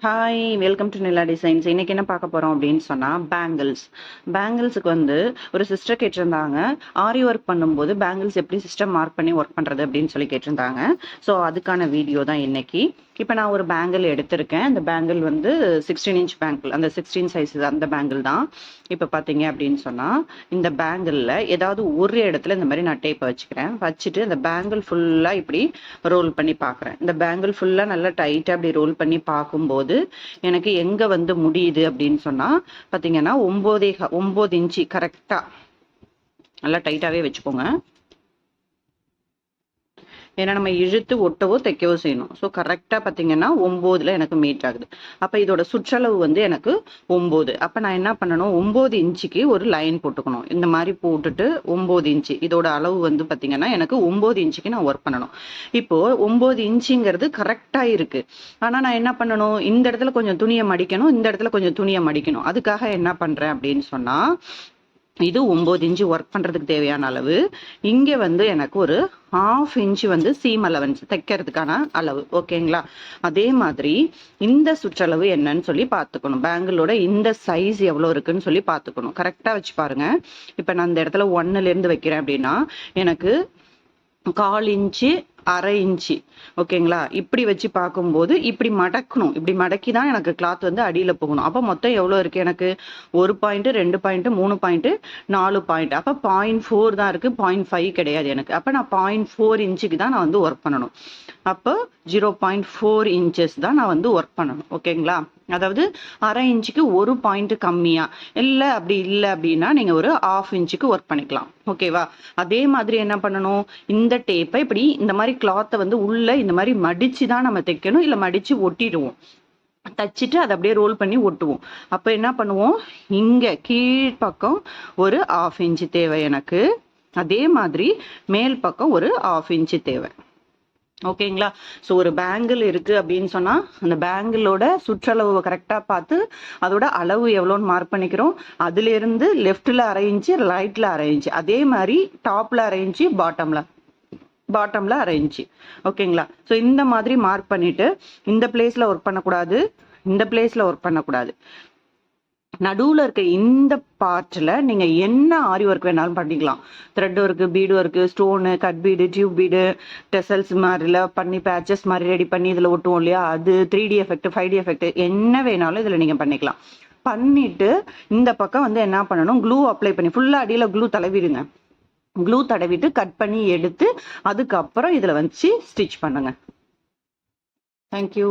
Hi, welcome to Nila designs. இன்னைக்கு என்ன பார்க்க போறோம் அப்படின்னு சொன்னா பேங்கிள்ஸுக்கு வந்து ஒரு சிஸ்டர் கேட்டிருந்தாங்க. ஆரி ஒர்க் பண்ணும்போது பேங்கிள்ஸ் எப்படி சிஸ்டம் மார்க் பண்ணி ஒர்க் பண்றது அப்படின்னு சொல்லி கேட்டிருந்தாங்க. ஸோ அதுக்கான வீடியோ தான் இன்னைக்கு. இப்போ நான் ஒரு பேங்கிள் எடுத்திருக்கேன். அந்த பேங்கிள் வந்து 16 இன்ச் பேங்கிள், அந்த 16 சைஸ் அந்த பேங்கிள் தான். இப்போ பார்த்தீங்க அப்படின்னு சொன்னா இந்த பேங்கிளில் ஏதாவது ஒரு இடத்துல இந்த மாதிரி நான் டேப்பை வச்சுட்டு அந்த பேங்கிள் ஃபுல்லாக இப்படி ரோல் பண்ணி பார்க்குறேன். இந்த பேங்கிள் ஃபுல்லாக நல்லா டைட்டாக அப்படி ரோல் பண்ணி பார்க்கும்போது எனக்கு எங்க வந்து முடியுது அப்படின்னு சொன்னா பாத்தீங்கன்னா 9 இன்ச்சு கரெக்டா நல்லா டைட்டாவே வச்சுக்கோங்க. ஏன்னா நம்ம இழுத்து ஒட்டவோ தைக்கவோ செய்யணும். ஸோ கரெக்டாக பார்த்தீங்கன்னா 9ல் எனக்கு மீட் ஆகுது. அப்போ இதோட சுற்றளவு வந்து எனக்கு 9. அப்போ நான் என்ன பண்ணணும், 9 இன்ச்சுக்கு ஒரு லைன் போட்டுக்கணும். இந்த மாதிரி போட்டுட்டு 9 இன்ச்சு இதோட அளவு வந்து பார்த்தீங்கன்னா எனக்கு 9 இன்ச்சுக்கு நான் ஒர்க் பண்ணணும். இப்போ 9 இன்ச்சுங்கிறது கரெக்டாக இருக்கு. ஆனால் நான் என்ன பண்ணணும், இந்த இடத்துல கொஞ்சம் துணியை மடிக்கணும், இந்த இடத்துல கொஞ்சம் துணியை மடிக்கணும். அதுக்காக என்ன பண்ணுறேன் அப்படின்னு சொன்னால், இது 9 இன்ச்சு ஒர்க் பண்றதுக்கு தேவையான அளவு. இங்க வந்து எனக்கு ஒரு 1/2 இன்ச்சு வந்து சீம் அலவன்ஸ் தைக்கிறதுக்கான அளவு. ஓகேங்களா? அதே மாதிரி இந்த சுற்றளவு என்னன்னு சொல்லி பார்த்துக்கணும். பேங்கிளோட இந்த சைஸ் எவ்வளோ இருக்குன்னு சொல்லி பார்த்துக்கணும். கரெக்டா வச்சு பாருங்க. இப்ப நான் இந்த இடத்துல 1ல இருந்து வைக்கிறேன் அப்படின்னா எனக்கு 1/4 இன்ச்சு 1/2 இன்ச்சு. ஓகேங்களா? இப்படி வச்சு பார்க்கும்போது இப்படி மடக்கணும். இப்படி மடக்கி தான் எனக்கு கிளாத் வந்து அடியில போகணும். அப்போ மொத்தம் எவ்வளோ இருக்கு எனக்கு? 1 பாயிண்ட், 2 பாயிண்ட், 3 பாயிண்ட், 4 பாயிண்ட். அப்போ 0.4 தான் இருக்கு, 0.5 கிடையாது எனக்கு. அப்போ நான் 0.4 இன்ச்சுக்கு தான் நான் வந்து ஒர்க் பண்ணணும். அப்போ 0.4 இன்ச்சஸ் தான் நான் வந்து ஒர்க் பண்ணணும். ஓகேங்களா? அதாவது 1/2 இன்ச்சுக்கு 1 பாயிண்ட் கம்மியா இல்லை, அப்படி இல்லை அப்படின்னா நீங்க ஒரு 1/2 இன்ச்சுக்கு ஒர்க் பண்ணிக்கலாம். ஓகேவா? அதே மாதிரி என்ன பண்ணணும், இந்த டேப்பை இப்படி இந்த மாதிரி கிளாத்தை வந்து உள்ள இந்த மாதிரி மடிச்சு தான் நம்ம தைக்கணும். இல்லை மடிச்சு ஒட்டிடுவோம். தச்சுட்டு அதை அப்படியே ரோல் பண்ணி ஒட்டுவோம். அப்போ என்ன பண்ணுவோம், இங்க கீழ்ப்பக்கம் ஒரு 1/2 இன்ச்சு தேவை எனக்கு. அதே மாதிரி மேல் பக்கம் ஒரு 1/2 இன்ச்சு தேவை. ஓகேங்களா? ஸோ ஒரு பேங்கிள் இருக்கு அப்படின்னு சொன்னா அந்த பேங்கிளோட சுற்றளவு கரெக்டா பார்த்து அதோட அளவு எவ்வளோன்னு மார்க் பண்ணிக்கிறோம். அதுல இருந்து லெஃப்ட்ல 1/2 இன்ச்சு, ரைட்ல 1/2 இன்ச்சு, அதே மாதிரி டாப்ல 1/2 இன்ச்சு, பாட்டம்ல 1/2 இன்ச்சு. ஓகேங்களா? ஸோ இந்த மாதிரி மார்க் பண்ணிட்டு இந்த பிளேஸ்ல ஒர்க் பண்ணக்கூடாது, இந்த பிளேஸ்ல ஒர்க் பண்ணக்கூடாது. நடுவுல இருக்க இந்த பார்ட்ல நீங்க என்ன ஆரி ஒர்க் வேணாலும் பண்ணிக்கலாம். Thread work, bead work, stone, cut bead, tube bead, tassels மாதிரில பண்ணி பேச்சஸ் மாதிரி ரெடி பண்ணி இதுல ஒட்டுவோம் இல்லையா, அது 3D எஃபெக்ட், 5D எஃபெக்ட் என்ன வேணாலும் இதுல நீங்க பண்ணிக்கலாம். பண்ணிட்டு இந்த பக்கம் வந்து என்ன பண்ணணும், க்ளூ அப்ளை பண்ணி ஃபுல்லா அடியில க்ளூ தடவிடுங்க. க்ளூ தடவிட்டு கட் பண்ணி எடுத்து அதுக்கப்புறம் இதுல வச்சு ஸ்டிச் பண்ணுங்க. தேங்க்யூ.